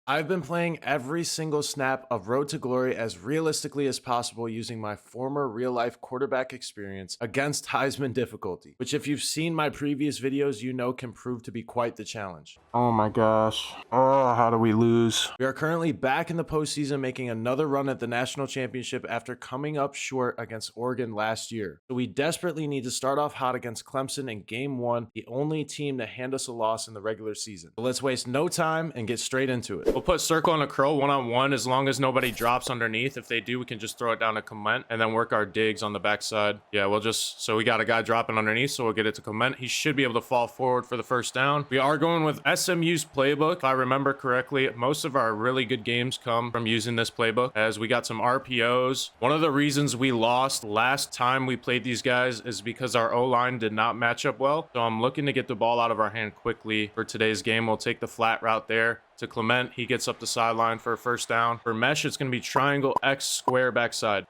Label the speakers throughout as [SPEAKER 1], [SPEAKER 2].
[SPEAKER 1] I've been playing every single snap of Road to Glory as realistically as possible using my former real-life quarterback experience against Heisman difficulty, which if you've seen my previous videos, you know can prove to be quite the challenge.
[SPEAKER 2] Oh my gosh. Oh, how do we lose?
[SPEAKER 1] We are currently back in the postseason making another run at the national championship after coming up short against Oregon last year. So we desperately need to start off hot against Clemson in game 1, the only team to hand us a loss in the regular season. So let's waste no time and get straight into it.
[SPEAKER 3] We'll put circle and a curl one-on-one as long as nobody drops underneath. If they do, we can just throw it down to Clement and then work our digs on the backside. Yeah, so we got a guy dropping underneath, so we'll get it to Clement. He should be able to fall forward for the first down. We are going with SMU's playbook. If I remember correctly, most of our really good games come from using this playbook as we got some RPOs. One of the reasons we lost last time we played these guys is because our O-line did not match up well. So I'm looking to get the ball out of our hand quickly for today's game. We'll take the flat route there to Clement. He gets up the sideline for a first down. For mesh, it's going to be triangle X square backside.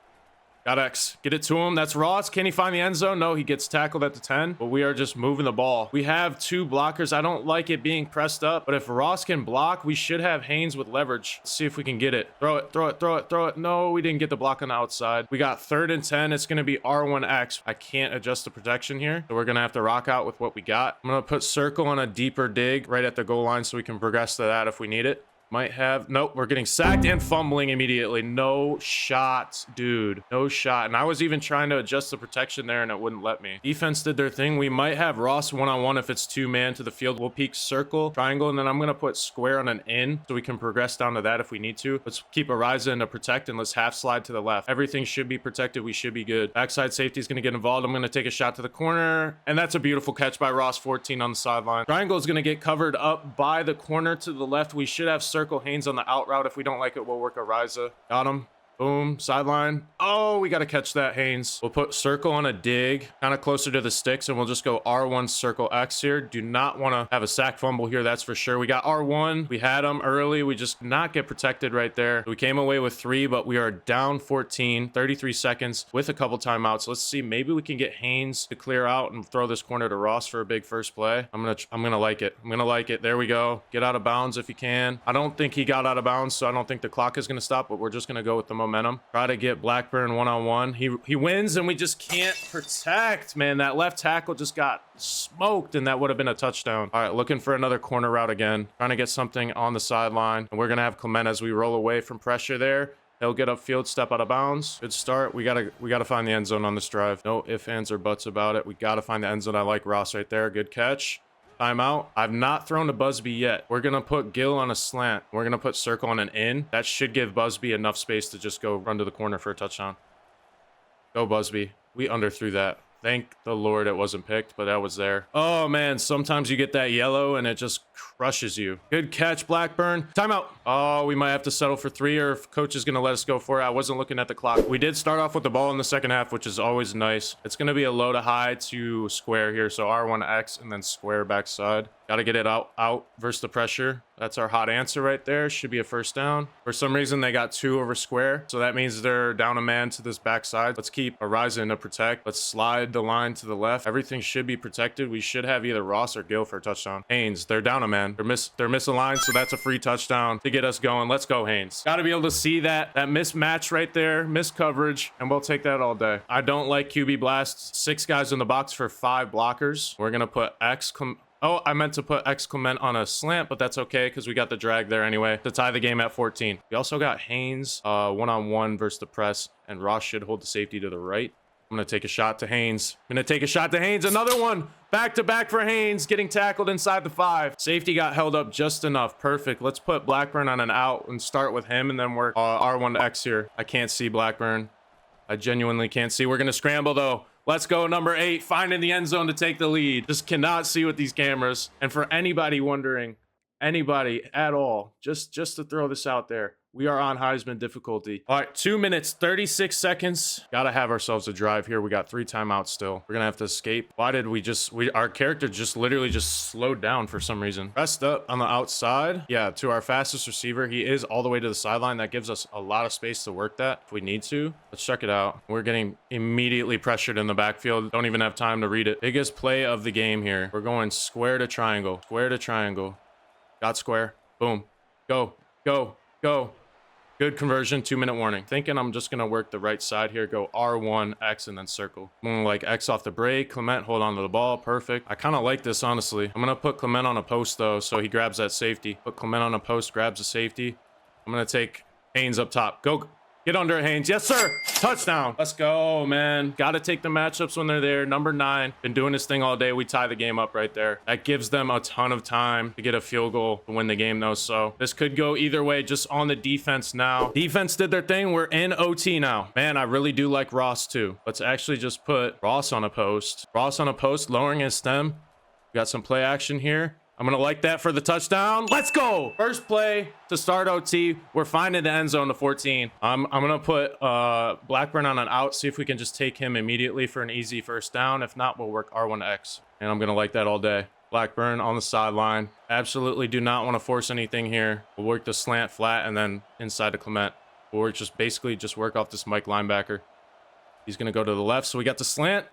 [SPEAKER 3] Got X. Get it to him. That's Ross. Can he find the end zone? No, he gets tackled at the 10, but we are just moving the ball. We have 2 blockers. I don't like it being pressed up, but if Ross can block, we should have Haynes with leverage. Let's see if we can get it. Throw it, throw it, throw it, throw it. No, we didn't get the block on the outside. We got 3rd and 10. It's going to be R1X. I can't adjust the protection here, so we're going to have to rock out with what we got. I'm going to put circle on a deeper dig right at the goal line so we can progress to that if we need it. Might have, nope, we're getting sacked and fumbling immediately. No shot, dude. No shot. And I was even trying to adjust the protection there and it wouldn't let me. Defense did their thing. We might have Ross one-on-one if it's 2-man to the field. We'll peek circle, triangle, and then I'm going to put square on an in so we can progress down to that if we need to. Let's keep Ariza in to protect and let's half slide to the left. Everything should be protected. We should be good. Backside safety is going to get involved. I'm going to take a shot to the corner, and that's a beautiful catch by Ross, 14 on the sideline. Triangle is going to get covered up by the corner to the left. We should have circle Haynes on the out route. If we don't like it, we'll work Ariza. Got him. Boom, sideline. Oh, we got to catch that, Haynes. We'll put circle on a dig, kind of closer to the sticks, and we'll just go R1 circle X here. Do not want to have a sack fumble here, that's for sure. We got R1. We had him early. We just not get protected right there. We came away with 3, but we are down 14, 33 seconds with a couple timeouts. Let's see, maybe we can get Haynes to clear out and throw this corner to Ross for a big first play. I'm gonna like it. I'm gonna like it. There we go. Get out of bounds if you can. I don't think he got out of bounds, so I don't think the clock is gonna stop, but we're just gonna go with the momentum. Try to get Blackburn one-on-one. He wins and we just can't protect, man. That left tackle just got smoked and that would have been a touchdown. All right, looking for another corner route again. Trying to get something on the sideline. And we're going to have Clement as we roll away from pressure there. He'll get upfield, step out of bounds. Good start. We gotta find the end zone on this drive. No ifs, ands, or buts about it. We gotta find the end zone. I like Ross right there. Good catch. Timeout. I've not thrown to Busby yet. We're going to put Gill on a slant. We're going to put circle on an in. That should give Busby enough space to just go run to the corner for a touchdown. Go Busby. We underthrew that. Thank the Lord it wasn't picked, but that was there. Oh, man. Sometimes you get that yellow and it just crushes you. Good catch, Blackburn. Timeout. Oh, we might have to settle for 3 or if coach is going to let us go for it. I wasn't looking at the clock. We did start off with the ball in the second half, which is always nice. It's going to be a low to high to square here. So R1X and then square backside. Got to get it out versus the pressure. That's our hot answer right there. Should be a first down. For some reason, they got 2 over square. So that means they're down a man to this backside. Let's keep Ariza to protect. Let's slide the line to the left. Everything should be protected. We should have either Ross or Gill for a touchdown. Haynes, they're down a man. They're misaligned, so that's a free touchdown to get us going. Let's go, Haynes. Got to be able to see that mismatch right there, missed coverage, and we'll take that all day. I don't like QB blast. 6 guys in the box for 5 blockers. We're going to put Oh, I meant to put X Clement on a slant, but that's okay because we got the drag there anyway to tie the game at 14. We also got Haynes one-on-one versus the press, and Ross should hold the safety to the right. I'm going to take a shot to Haynes. I'm going to take a shot to Haynes. Another one. Back-to-back for Haynes. Getting tackled inside the 5. Safety got held up just enough. Perfect. Let's put Blackburn on an out and start with him and then work R1 to X here. I can't see Blackburn. I genuinely can't see. We're going to scramble, though. Let's go, number 8. Finding the end zone to take the lead. Just cannot see with these cameras. And for anybody wondering, anybody at all, just to throw this out there, we are on Heisman difficulty. All right, 2 minutes, 36 seconds. Gotta have ourselves a drive here. We got 3 timeouts still. We're gonna have to escape. Why did our character just literally just slowed down for some reason. Pressed up on the outside. Yeah, to our fastest receiver. He is all the way to the sideline. That gives us a lot of space to work that if we need to. Let's check it out. We're getting immediately pressured in the backfield. Don't even have time to read it. Biggest play of the game here. We're going square to triangle. Square to triangle. Got square. Boom. Go. Go. Go. Good conversion. 2-minute warning. Thinking I'm just going to work the right side here. Go R1, X, and then circle. I'm going to like X off the break. Clement, hold on to the ball. Perfect. I kind of like this, honestly. I'm going to put Clement on a post, though, so he grabs that safety. Put Clement on a post, grabs a safety. I'm going to take Haynes up top. Go. Get under it, Haynes. Yes, sir. Touchdown. Let's go, man. Got to take the matchups when they're there. Number 9. Been doing this thing all day. We tie the game up right there. That gives them a ton of time to get a field goal to win the game, though. So this could go either way, just on the defense now. Defense did their thing. We're in OT now. Man, I really do like Ross, too. Let's actually just put Ross on a post. Ross on a post, lowering his stem. We got some play action here. I'm going to like that for the touchdown. Let's go. First play to start OT. We're finding the end zone to 14. I'm going to put Blackburn on an out, see if we can just take him immediately for an easy first down. If not, we'll work R1X. And I'm going to like that all day. Blackburn on the sideline. Absolutely do not want to force anything here. We'll work the slant flat and then inside to Clement. We'll work basically work off this Mike linebacker. He's going to go to the left. So we got the slant.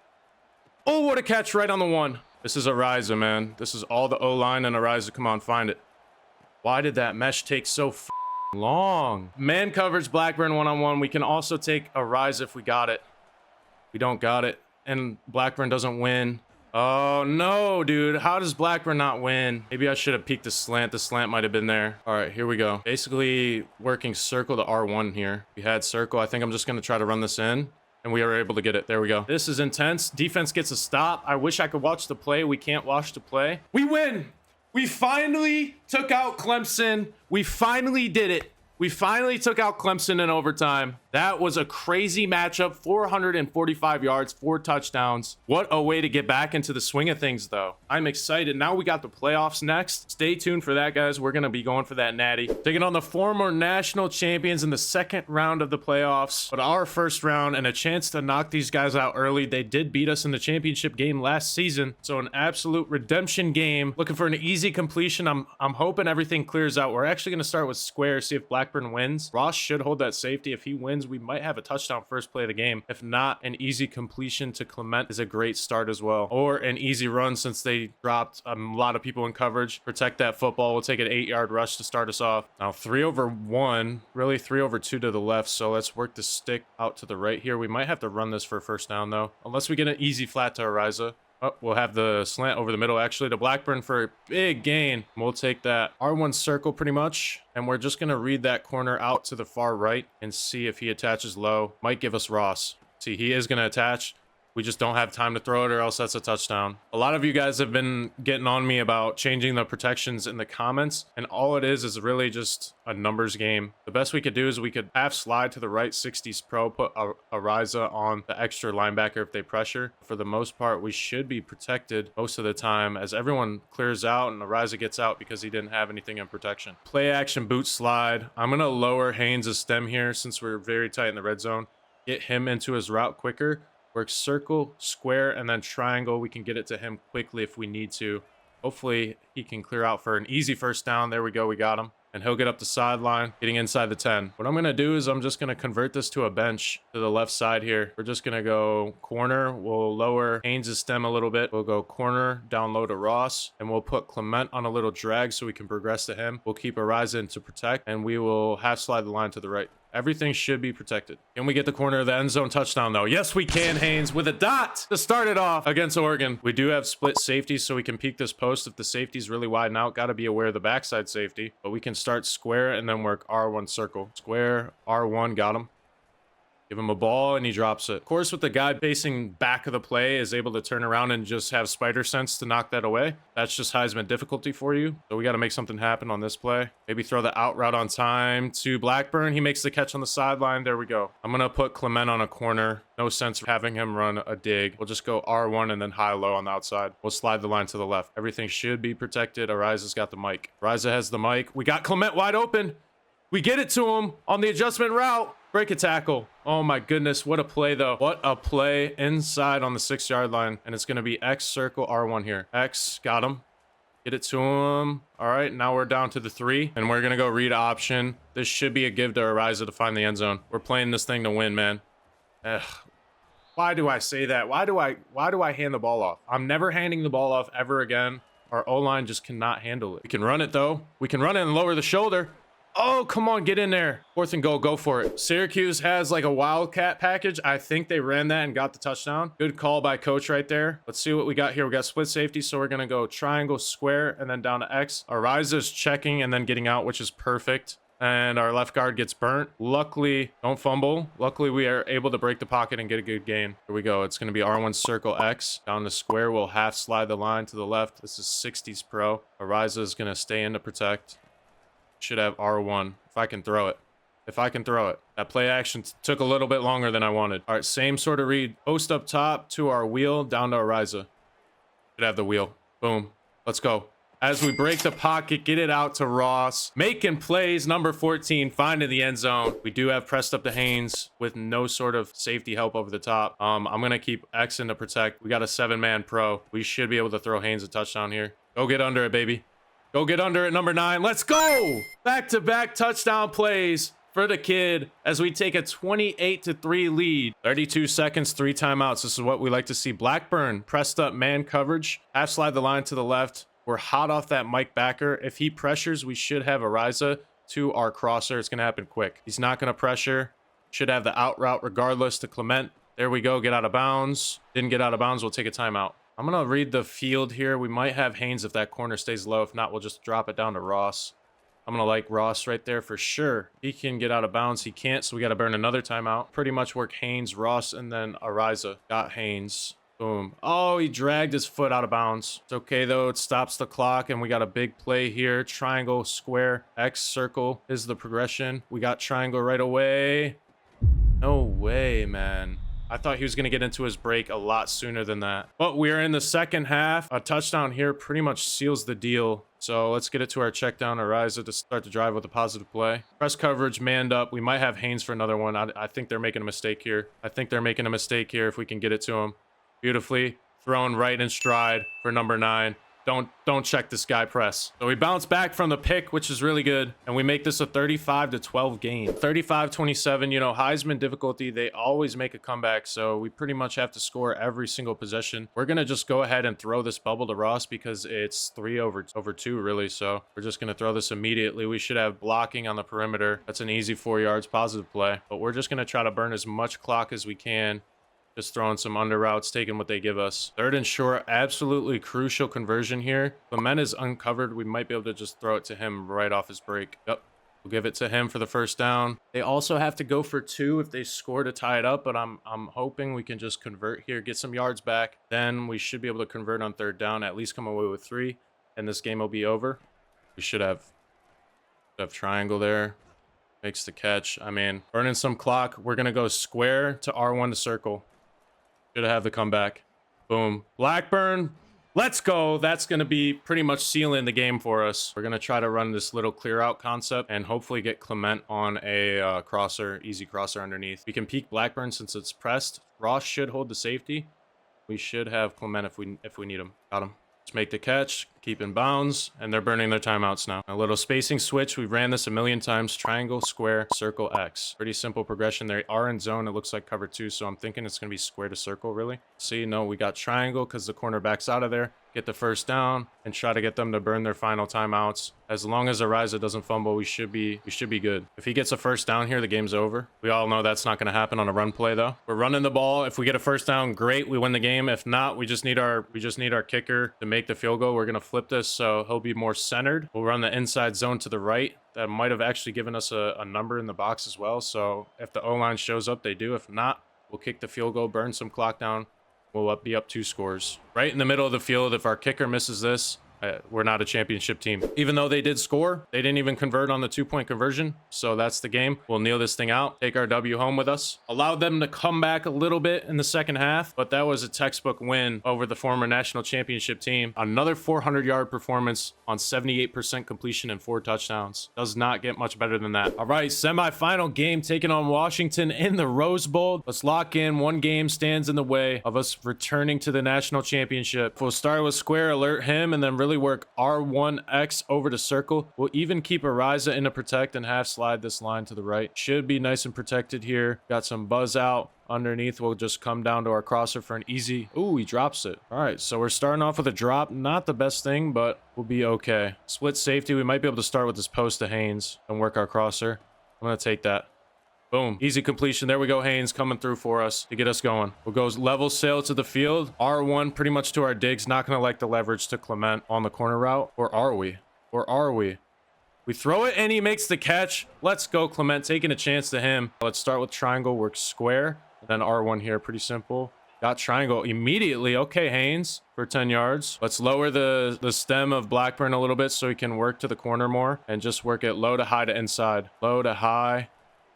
[SPEAKER 3] Oh, what a catch right on the 1. This is Ariza, man. This is all the O-line and Ariza. Come on, find it. Why did that mesh take so long? Man coverage, Blackburn one-on-one. We can also take Ariza if we got it. We don't got it. And Blackburn doesn't win. Oh, no, dude. How does Blackburn not win? Maybe I should have peeked the slant. The slant might have been there. All right, here we go. Basically working circle to R1 here. We had circle. I think I'm just going to try to run this in. And we are able to get it. There we go. This is intense. Defense gets a stop. I wish I could watch the play. We can't watch the play. We win. We finally took out Clemson. We finally did it. We finally took out Clemson in overtime. That was a crazy matchup. 445 yards, 4 touchdowns. What a way to get back into the swing of things, though. I'm excited. Now we got the playoffs next. Stay tuned for that, guys. We're going to be going for that natty. Taking on the former national champions in the second round of the playoffs. But our first round and a chance to knock these guys out early. They did beat us in the championship game last season. So an absolute redemption game. Looking for an easy completion. I'm hoping everything clears out. We're actually going to start with square, see if Blackburn wins. Ross should hold that safety. If he wins, we might have a touchdown first play of the game. If not, an easy completion to Clement is a great start as well. Or an easy run since they dropped a lot of people in coverage. Protect that football. We'll take an 8-yard rush to start us off. Now 3-over-1, really 3-over-2 to the left. So let's work the stick out to the right here. We might have to run this for a first down though, unless we get an easy flat to Ariza. Oh, we'll have the slant over the middle, actually, to Blackburn for a big gain. We'll take that R1 circle pretty much, and we're just going to read that corner out to the far right and see if he attaches low. Might give us Ross. See, he is going to attach. We just don't have time to throw it or else that's a touchdown. A lot of you guys have been getting on me about changing the protections in the comments, and all it is really just a numbers game. The best we could do is we could half slide to the right 60s pro, put Ariza on the extra linebacker if they pressure. For the most part, we should be protected most of the time as everyone clears out and Ariza gets out because he didn't have anything in protection. Play action boot slide. I'm going to lower Haynes' stem here since we're very tight in the red zone. Get him into his route quicker. Work circle, square, and then triangle. We can get it to him quickly if we need to. Hopefully, he can clear out for an easy first down. There we go. We got him. And he'll get up the sideline, getting inside the 10. What I'm going to do is I'm just going to convert this to a bench to the left side here. We're just going to go corner. We'll lower Haynes' stem a little bit. We'll go corner, down low to Ross. And we'll put Clement on a little drag so we can progress to him. We'll keep Ariza in to protect. And we will half slide the line to the right. Everything should be protected. Can we get the corner of the end zone touchdown, though? Yes, we can, Haynes, with a dot to start it off against Oregon. We do have split safety, so we can peek this post if the safety's really widen out. Got to be aware of the backside safety. But we can start square and then work R1 circle. Square, R1, got him. Give him a ball and he drops it. Of course, with the guy facing back of the play is able to turn around and just have spider sense to knock that away. That's just Heisman difficulty for you. So we got to make something happen on this play. Maybe throw the out route on time to Blackburn. He makes the catch on the sideline. There we go. I'm going to put Clement on a corner. No sense having him run a dig. We'll just go R1 and then high-low on the outside. We'll slide the line to the left. Everything should be protected. Ariza's got the mic. Ariza has the mic. We got Clement wide open. We get it to him on the adjustment route. Break a tackle. Oh my goodness, what a play though. What a play inside on the 6-yard line. And it's going to be X circle R1 here. X, got him. Get it to him. All right, now we're down to the 3. And we're going to go read option. This should be a give to Ariza to find the end zone. We're playing this thing to win, man. Ugh. Why do I say that? Why do I hand the ball off? I'm never handing the ball off ever again. Our O-line just cannot handle it. We can run it though. We can run it and lower the shoulder. Oh, come on, get in there. 4th and goal, go for it. Syracuse has like a wildcat package. I think they ran that and got the touchdown. Good call by coach right there. Let's see what we got here. We got split safety, so we're gonna go triangle, square, and then down to X. Ariza's checking and then getting out, which is perfect. And our left guard gets burnt. Luckily, don't fumble. Luckily, we are able to break the pocket and get a good gain. Here we go. It's going to be R1 circle X. Down to square. We'll half slide the line to the left. This is 60s pro. Ariza is going to stay in to protect. Should have R1 if I can throw it. If I can throw it. That play action took a little bit longer than I wanted. All right, same sort of read. Post up top to our wheel, down to Ariza. Should have the wheel. Boom. Let's go. As we break the pocket, get it out to Ross. Making plays, number 14, finding the end zone. We do have pressed up to Haynes with no sort of safety help over the top. I'm going to keep X in to protect. We got a 7-man pro. We should be able to throw Haynes a touchdown here. Go get under it, baby. Go get under it, number 9. Let's go! Back-to-back touchdown plays for the kid as we take a 28-3 lead. 32 seconds, 3 timeouts. This is what we like to see. Blackburn pressed up man coverage. Half slide the line to the left. We're hot off that Mike Backer. If he pressures, we should have Ariza to our crosser. It's going to happen quick. He's not going to pressure. Should have the out route regardless to Clement. There we go. Get out of bounds. Didn't get out of bounds. We'll take a timeout. I'm going to read the field here. We might have Haynes if that corner stays low. If not, we'll just drop it down to Ross. I'm going to like Ross right there for sure. He can get out of bounds. He can't, so we got to burn another timeout. Pretty much work Haynes, Ross, and then Ariza. Got Haynes. Boom. Oh, he dragged his foot out of bounds. It's okay, though. It stops the clock, and we got a big play here. Triangle, square, X, circle is the progression. We got triangle right away. No way, man. I thought he was going to get into his break a lot sooner than that. But we're in the second half. A touchdown here pretty much seals the deal. So let's get it to our check down. Ariza to start the drive with a positive play. Press coverage, manned up. We might have Haynes for another one. I think they're making a mistake here. I think they're making a mistake here if we can get it to him. Beautifully thrown right in stride for number 9. Don't check this guy press. So we bounce back from the pick, which is really good. And we make this a 35-12 game. 35-27, you know, Heisman difficulty, they always make a comeback. So we pretty much have to score every single possession. We're going to just go ahead and throw this bubble to Ross because it's 3 over 2, really. So we're just going to throw this immediately. We should have blocking on the perimeter. That's an easy 4 yards positive play. But we're just going to try to burn as much clock as we can. Just throwing some under routes, taking what they give us. 3rd and short, absolutely crucial conversion here. Clement is uncovered. We might be able to just throw it to him right off his break. Yep. We'll give it to him for the first down. They also have to go for 2 if they score to tie it up, but I'm hoping we can just convert here, get some yards back. Then we should be able to convert on 3rd down, at least come away with 3, and this game will be over. We should have triangle there. Makes the catch. I mean, burning some clock. We're going to go square to R1 to circle. Should have the comeback. Boom. Blackburn. Let's go. That's going to be pretty much sealing the game for us. We're going to try to run this little clear out concept and hopefully get Clement on a crosser, easy crosser underneath. We can peek Blackburn since it's pressed. Ross should hold the safety. We should have Clement if we need him. Got him. Let's make the catch, keep in bounds, and they're burning their timeouts now. A little spacing switch. We ran this a million times. Triangle, square, circle, X. Pretty simple progression. They are in zone. It looks like cover 2, so I'm thinking it's going to be square to circle, really. See, no, we got triangle because the cornerback's out of there. Get the first down and try to get them to burn their final timeouts. As long as Ariza doesn't fumble, we should be good. If he gets a first down here, the game's over. We all know that's not going to happen on a run play, though. We're running the ball. If we get a first down, great. We win the game. If not, we just need our kicker to make the field goal. We're going to flip this so he'll be more centered. We'll run the inside zone to the right. That might have actually given us a number in the box as well. So if the O-line shows up, they do. If not, we'll kick the field goal, burn some clock down. We'll be up 2 scores. Right in the middle of the field, if our kicker misses this, we're not a championship team. Even though they did score, they didn't even convert on the 2-point conversion. So that's the game. We'll kneel this thing out, take our W home with us. Allowed them to come back a little bit in the second half, but that was a textbook win over the former national championship team. Another 400-yard performance on 78% completion and 4 touchdowns. Does not get much better than that. All right, semifinal game taking on Washington in the Rose Bowl. Let's lock in. 1 game stands in the way of us returning to the national championship. We'll start with square, alert him, and then really work R1X over to circle. We'll even keep Ariza in to protect and half slide this line to the right. Should be nice and protected here. Got some buzz out underneath. We'll just come down to our crosser for an easy. Ooh, he drops it. All right, so we're starting off with a drop. Not the best thing, but we'll be okay. Split safety. We might be able to start with this post to Haynes and work our crosser. I'm going to take that. Boom. Easy completion. There we go. Haynes coming through for us to get us going. We'll go level sail to the field. R1 pretty much to our digs. Not going to like the leverage to Clement on the corner route. Or are we? Or are we? We throw it and he makes the catch. Let's go, Clement. Taking a chance to him. Let's start with triangle. Work square. And then R1 here. Pretty simple. Got triangle immediately. Okay, Haynes for 10 yards. Let's lower the stem of Blackburn a little bit so he can work to the corner more. And just work it low to high to inside. Low to high.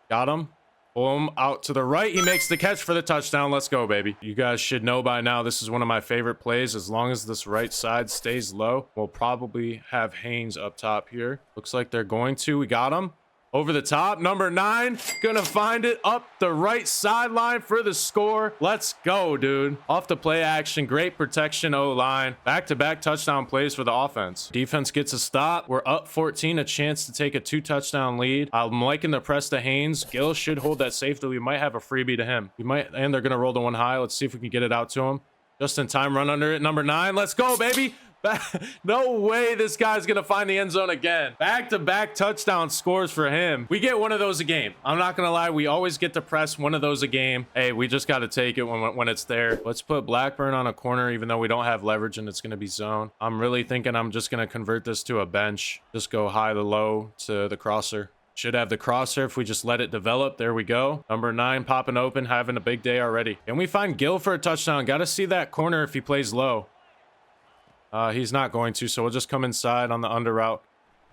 [SPEAKER 3] Got him. Boom. Out to the right. He makes the catch for the touchdown. Let's go, baby. You guys should know by now this is one of my favorite plays. As long as this right side stays low, we'll probably have Haynes up top here. Looks like they're going to. We got him. Over the top, number 9, gonna find it up the right sideline for the score. Let's go, dude. Off the play action, great protection O-line. Back-to-back touchdown plays for the offense. Defense gets a stop. We're up 14, a chance to take a 2-touchdown lead. I'm liking the press to Haynes. Gill should hold that safety. We might have a freebie to him. We might, and they're gonna roll the one high. Let's see if we can get it out to him. Just in time, run under it. Number 9, let's go, baby. No way this guy's gonna find the end zone again. Back-to-back touchdown scores for him. We get one of those a game. I'm not gonna lie, we always get to press one of those a game. Hey, we just got to take it when it's there. Let's put Blackburn on a corner even though we don't have leverage and it's gonna be zone. I'm really thinking I'm just gonna convert this to a bench. Just go high to low to the crosser. Should have the crosser if we just let it develop. There we go. Number 9 popping open, having a big day already. Can we find Gill for a touchdown? Got to see that corner if he plays low. He's not going to, so we'll just come inside on the under route.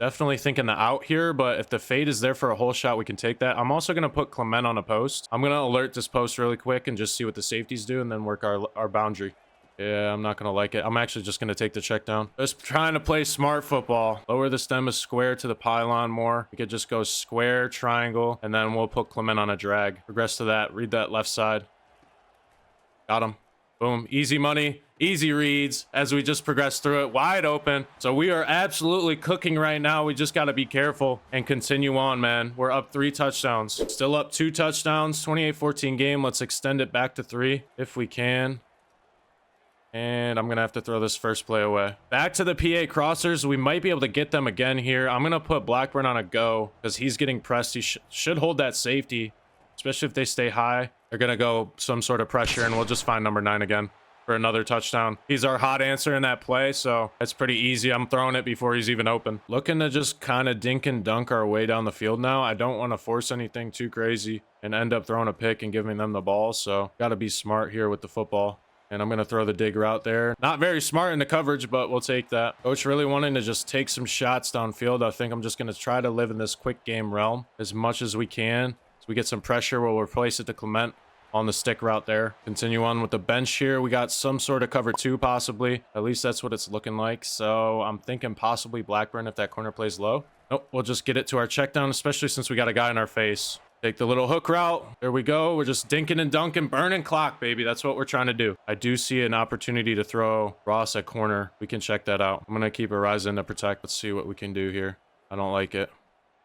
[SPEAKER 3] Definitely thinking the out here, but if the fade is there for a whole shot, we can take that. I'm also going to put Clement on a post. I'm going to alert this post really quick and just see what the safeties do and then work our boundary. Yeah, I'm not going to like it. I'm actually just going to take the check down. Just trying to play smart football. Lower the stem of square to the pylon more. We could just go square, triangle, and then we'll put Clement on a drag. Progress to that. Read that left side. Got him. Boom. Easy money. Easy reads as we just progress through it. Wide open. So we are absolutely cooking right now. We just got to be careful and continue on, man. We're up 3 touchdowns. Still up 2 touchdowns. 28-14 game. Let's extend it back to 3 if we can. And I'm going to have to throw this first play away. Back to the PA crossers. We might be able to get them again here. I'm going to put Blackburn on a go because he's getting pressed. He should hold that safety, especially if they stay high. They're going to go some sort of pressure, and we'll just find number 9 again for another touchdown. He's our hot answer in that play, so it's pretty easy. I'm throwing it before he's even open. Looking to just kind of dink and dunk our way down the field now. I don't want to force anything too crazy and end up throwing a pick and giving them the ball, so got to be smart here with the football. And I'm going to throw the dig route there. Not very smart in the coverage, but we'll take that. Coach really wanting to just take some shots downfield. I think I'm just going to try to live in this quick game realm as much as we can. So we get some pressure. We'll replace it to Clement on the stick route there. Continue on with the bench here. We got some sort of cover 2 possibly. At least that's what it's looking like. So I'm thinking possibly Blackburn if that corner plays low. Nope, we'll just get it to our check down, especially since we got a guy in our face. Take the little hook route. There we go. We're just dinking and dunking, burning clock, baby. That's what we're trying to do. I do see an opportunity to throw Ross at corner. We can check that out. I'm going to keep a rise in to protect. Let's see what we can do here. I don't like it.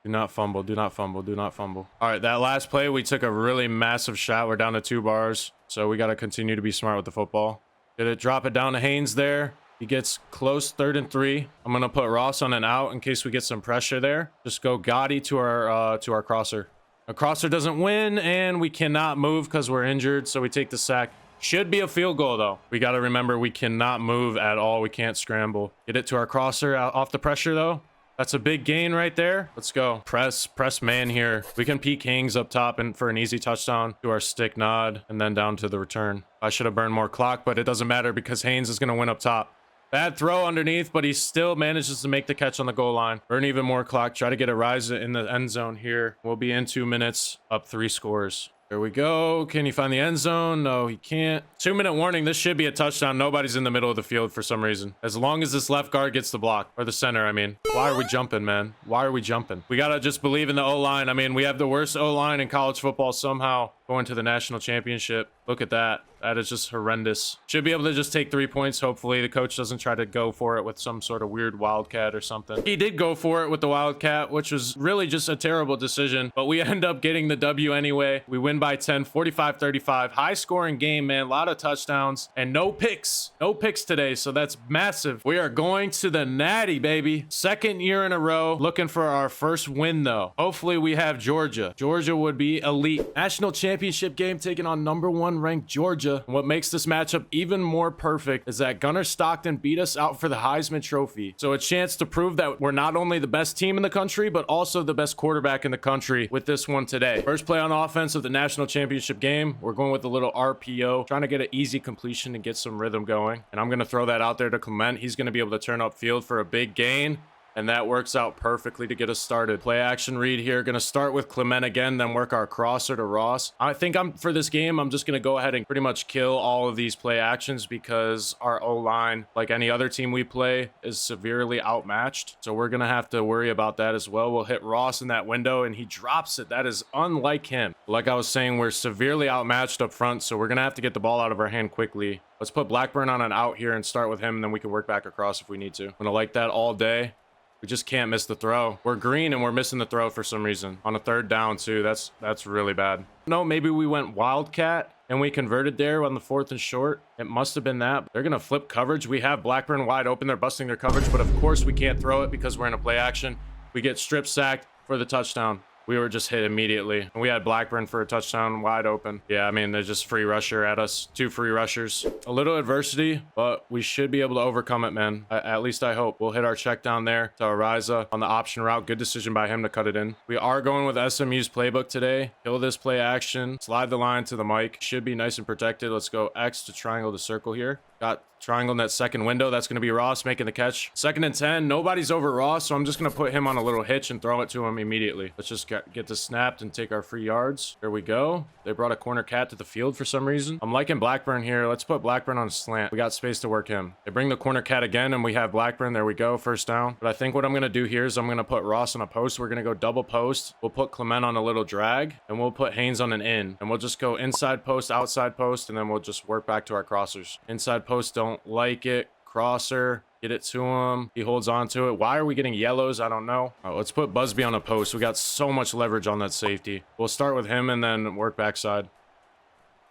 [SPEAKER 3] Do not fumble. Do not fumble. Do not fumble. All right, that last play, we took a really massive shot. We're down to 2 bars, so we got to continue to be smart with the football. Did it drop it down to Haynes there? He gets close, 3rd and 3. I'm going to put Ross on an out in case we get some pressure there. Just go Gotti to our crosser. A crosser doesn't win, and we cannot move because we're injured, so we take the sack. Should be a field goal, though. We got to remember we cannot move at all. We can't scramble. Get it to our crosser off the pressure, though. That's a big gain right there. Let's go. Press man here. We can peek Haynes up top and for an easy touchdown to our stick nod and then down to the return. I should have burned more clock, but it doesn't matter because Haynes is going to win up top. Bad throw underneath, but he still manages to make the catch on the goal line. Burn even more clock. Try to get a rise in the end zone here. We'll be in 2 minutes, up 3 scores. There we go. Can he find the end zone? No, he can't. 2-minute warning. This should be a touchdown. Nobody's in the middle of the field for some reason. As long as this left guard gets the block. Or the center, I mean. Why are we jumping, man? Why are we jumping? We got to just believe in the O-line. I mean, we have the worst O-line in college football somehow going to the national championship. Look at that. That is just horrendous. Should be able to just take 3 points. Hopefully the coach doesn't try to go for it with some sort of weird wildcat or something. He did go for it with the wildcat, which was really just a terrible decision, but we end up getting the W anyway. We win by 10, 45-35. High scoring game, man. A lot of touchdowns and no picks. No picks today, so that's massive. We are going to the Natty, baby. Second year in a row. Looking for our first win, though. Hopefully we have Georgia. Georgia would be elite. National championship game taking on #1 ranked Georgia. And what makes this matchup even more perfect is that Gunnar Stockton beat us out for the Heisman Trophy. So a chance to prove that we're not only the best team in the country, but also the best quarterback in the country with this one today. First play on offense of the national championship game. We're going with a little RPO, trying to get an easy completion and get some rhythm going. And I'm going to throw that out there to Clement. He's going to be able to turn up field for a big gain. And that works out perfectly to get us started. Play action read here. Going to start with Clement again, then work our crosser to Ross. I think for this game, I'm just going to go ahead and pretty much kill all of these play actions because our O-line, like any other team we play, is severely outmatched. So we're going to have to worry about that as well. We'll hit Ross in that window and he drops it. That is unlike him. Like I was saying, we're severely outmatched up front. So we're going to have to get the ball out of our hand quickly. Let's put Blackburn on an out here and start with him. And then we can work back across if we need to. I'm going to like that all day. We just can't miss the throw. We're green and we're missing the throw for some reason. On a third down too. That's really bad. No, maybe we went wildcat and we converted there on the 4th and short. It must have been that. They're going to flip coverage. We have Blackburn wide open. They're busting their coverage, but of course we can't throw it because we're in a play action. We get strip sacked for the touchdown. We were just hit immediately. And we had Blackburn for a touchdown wide open. Yeah, I mean, they're just free rusher at us. 2 free rushers. A little adversity, but we should be able to overcome it, man. At least I hope. We'll hit our check down there to Ariza on the option route. Good decision by him to cut it in. We are going with SMU's playbook today. Kill this play action. Slide the line to the mic. Should be nice and protected. Let's go X to triangle to circle here. Got triangle in that second window. That's going to be Ross making the catch. 2nd and 10. Nobody's over Ross, so I'm just going to put him on a little hitch and throw it to him immediately. Let's just get this snapped and take our free yards. There we go. They brought a corner cat to the field for some reason. I'm liking Blackburn here. Let's put Blackburn on a slant. We got space to work him. They bring the corner cat again, and we have Blackburn. There we go. First down. But I think what I'm going to do here is I'm going to put Ross on a post. We're going to go double post. We'll put Clement on a little drag, and we'll put Haynes on an in. And we'll just go inside post, outside post, and then we'll just work back to our crossers. Inside post, don't like it. Crosser, get it to him. He holds on to it. Why are we getting yellows? I don't know. Let's put Busby on a post. We got so much leverage on that safety. We'll start with him and then work backside.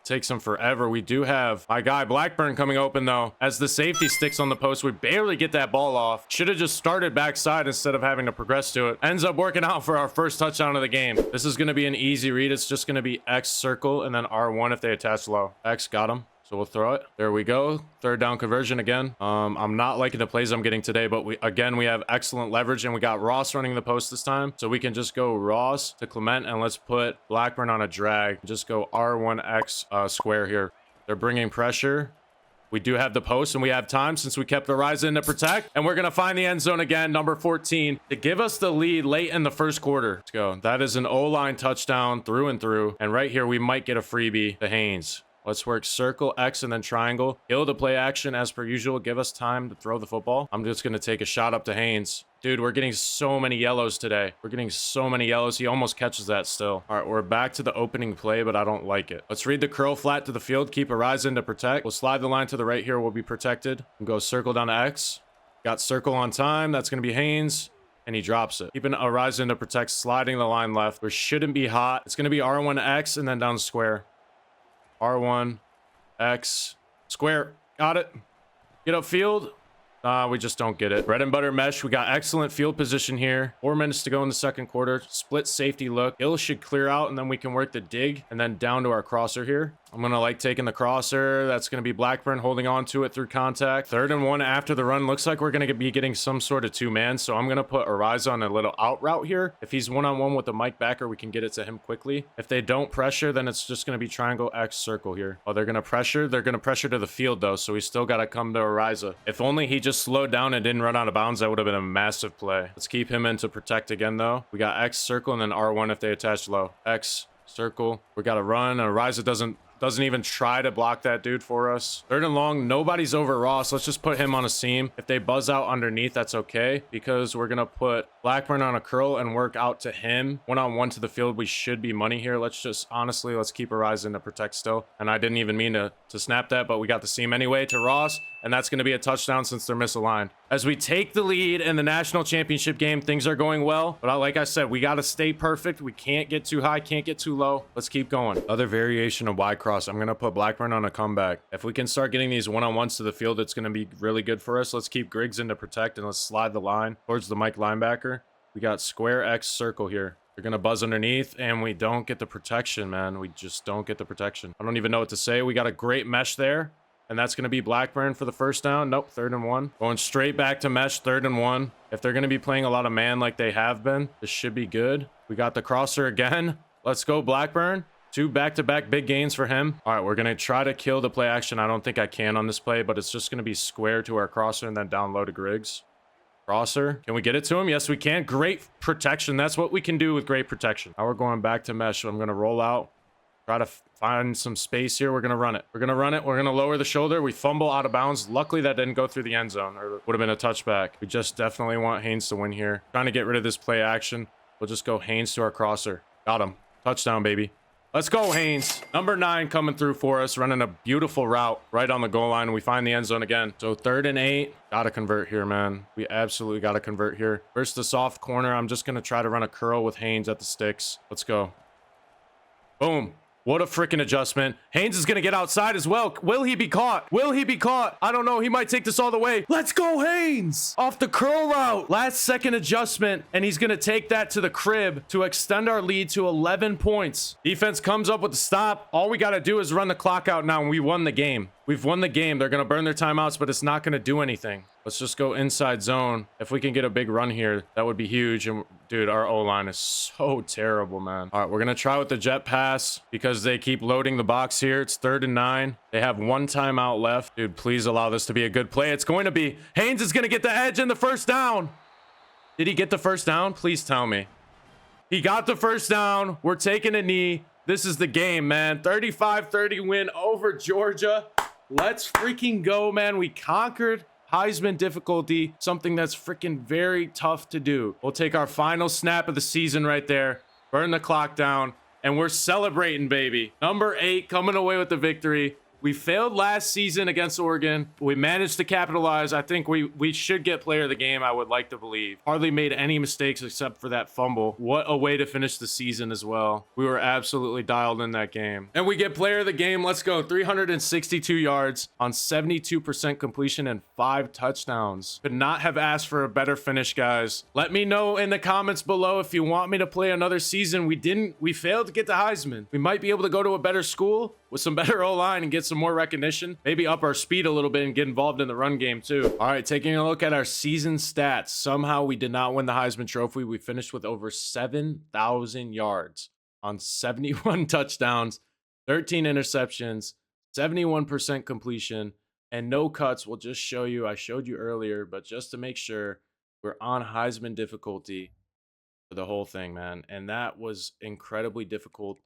[SPEAKER 3] Takes him forever. We do have my guy Blackburn coming open though. As the safety sticks on the post, we barely get that ball off. Should have just started backside instead of having to progress to it. Ends up working out for our first touchdown of the game. This is going to be an easy read. It's just going to be X circle and then R1 if they attach low. X got him. So we'll throw it. There we go. 3rd down conversion again. I'm not liking the plays I'm getting today, but we have excellent leverage and we got Ross running the post this time. So we can just go Ross to Clement and let's put Blackburn on a drag. Just go R1X square here. They're bringing pressure. We do have the post and we have time since we kept the rise in to protect. And we're going to find the end zone again, number 14, to give us the lead late in the first quarter. Let's go. That is an O-line touchdown through and through. And right here, we might get a freebie to Haynes. Let's work circle, X, and then triangle. Kill the play action as per usual. Give us time to throw the football. I'm just going to take a shot up to Haynes. Dude, we're getting so many yellows today. We're getting so many yellows. He almost catches that still. All right, we're back to the opening play, but I don't like it. Let's read the curl flat to the field. Keep a rise in to protect. We'll slide the line to the right here. We'll be protected. And go circle down to X. Got circle on time. That's going to be Haynes. And he drops it. Keeping a rise in to protect. Sliding the line left. We shouldn't be hot. It's going to be R1X and then down square. R1, X, square. Got it. Get upfield. We just don't get it. Bread and butter mesh. We got excellent field position here. 4 minutes to go in the second quarter. Split safety look. Hill should clear out, and then we can work the dig, and then down to our crosser here. I'm going to like taking the crosser. That's going to be Blackburn holding on to it through contact. 3rd and 1 after the run. Looks like we're going to be getting some sort of 2-man. So I'm going to put Ariza on a little out route here. If he's one-on-one with the Mike backer, we can get it to him quickly. If they don't pressure, then it's just going to be triangle X circle here. Oh, they're going to pressure. They're going to pressure to the field though. So we still got to come to Ariza. If only he just slowed down and didn't run out of bounds, that would have been a massive play. Let's keep him in to protect again though. We got X circle and then R1 if they attach low. X circle. We got to run. And Ariza doesn't doesn't even try to block that dude for us. 3rd and long, nobody's over Ross. Let's just put him on a seam. If they buzz out underneath, that's okay, because we're gonna put Blackburn on a curl and work out to him. 1-on-1 to the field, we should be money here. Let's just, honestly, let's keep our eyes in to protect still. And I didn't even mean to snap that, but we got the seam anyway to Ross, and that's gonna be a touchdown since they're misaligned. As we take the lead in the national championship game, things are going well, but like I said, we gotta stay perfect. We can't get too high, can't get too low. Let's keep going. Other variation of Y cross. I'm gonna put Blackburn on a comeback. If we can start getting these 1-on-1s to the field, it's gonna be really good for us. Let's keep Griggs in to protect, and let's slide the line towards the Mike linebacker. We got square X circle here. They're gonna buzz underneath, and we don't get the protection, man. We just don't get the protection. I don't even know what to say. We got a great mesh there, and that's gonna be Blackburn for the first down. Nope, 3rd and 1. Going straight back to mesh, 3rd and 1. If they're gonna be playing a lot of man like they have been, this should be good. We got the crosser again. Let's go, Blackburn. 2 back-to-back big gains for him. All right, we're gonna try to kill the play action. I don't think I can on this play, but it's just gonna be square to our crosser and then down low to Griggs. Crosser, can we get it to him? Yes, we can. Great protection. That's what we can do with great protection. Now we're going back to mesh. So I'm going to roll out, try to find some space here. We're going to run it. We're going to run it. We're going to lower the shoulder. We fumble out of bounds. Luckily, that didn't go through the end zone, or would have been a touchback. We just definitely want Haynes to win here. Trying to get rid of this play action. We'll just go Haynes to our crosser. Got him. Touchdown, baby. Let's go, Haynes. Number 9 coming through for us, running a beautiful route right on the goal line. We find the end zone again. So 3rd and 8. Gotta convert here, man. We absolutely gotta convert here. First, the soft corner. I'm just gonna try to run a curl with Haynes at the sticks. Let's go. Boom. What a freaking adjustment. Haynes is going to get outside as well. Will he be caught? Will he be caught? I don't know. He might take this all the way. Let's go, Haynes. Off the curl route. Last second adjustment, and he's going to take that to the crib to extend our lead to 11 points. Defense comes up with the stop. All we got to do is run the clock out now, and we won the game. We've won the game. They're going to burn their timeouts, but it's not going to do anything. Let's just go inside zone. If we can get a big run here, that would be huge. And dude, our O-line is so terrible, man. All right, we're going to try with the jet pass because they keep loading the box here. It's 3rd and 9. They have 1 timeout left. Dude, please allow this to be a good play. It's going to be. Haynes is going to get the edge and the first down. Did he get the first down? Please tell me. He got the first down. We're taking a knee. This is the game, man. 35-30 win over Georgia. Let's freaking go, man. We conquered Heisman difficulty, something that's freaking very tough to do. We'll take our final snap of the season right there, burn the clock down, and we're celebrating, baby. Number 8 coming away with the victory. We failed last season against Oregon. We managed to capitalize. I think we should get player of the game, I would like to believe. Hardly made any mistakes except for that fumble. What a way to finish the season as well. We were absolutely dialed in that game. And we get player of the game. Let's go. 362 yards on 72% completion and 5 touchdowns. Could not have asked for a better finish, guys. Let me know in the comments below if you want me to play another season. We failed to get the Heisman. We might be able to go to a better school with some better O-line and get some more recognition, maybe up our speed a little bit and get involved in the run game too. All right, taking a look at our season stats. Somehow we did not win the Heisman Trophy. We finished with over 7,000 yards on 71 touchdowns, 13 interceptions, 71% completion, and no cuts. We'll just show you. I showed you earlier, but just to make sure, we're on Heisman difficulty for the whole thing, man. And that was incredibly difficult.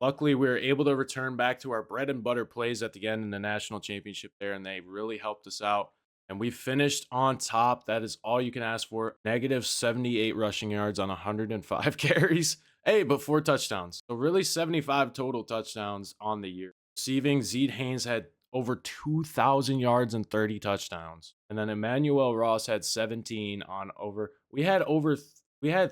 [SPEAKER 3] Luckily, we were able to return back to our bread and butter plays at the end in the national championship there, and they really helped us out. And we finished on top. That is all you can ask for. Negative 78 rushing yards on 105 carries. Hey, but 4 touchdowns. So really 75 total touchdowns on the year. Receiving, Zeed Haynes had over 2,000 yards and 30 touchdowns. And then Emmanuel Ross had 17 on over. We had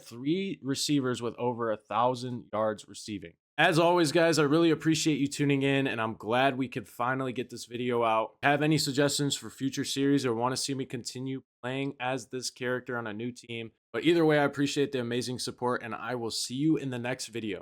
[SPEAKER 3] 3 receivers with over 1,000 yards receiving. As always, guys, I really appreciate you tuning in, and I'm glad we could finally get this video out. Have any suggestions for future series or want to see me continue playing as this character on a new team? But either way, I appreciate the amazing support, and I will see you in the next video.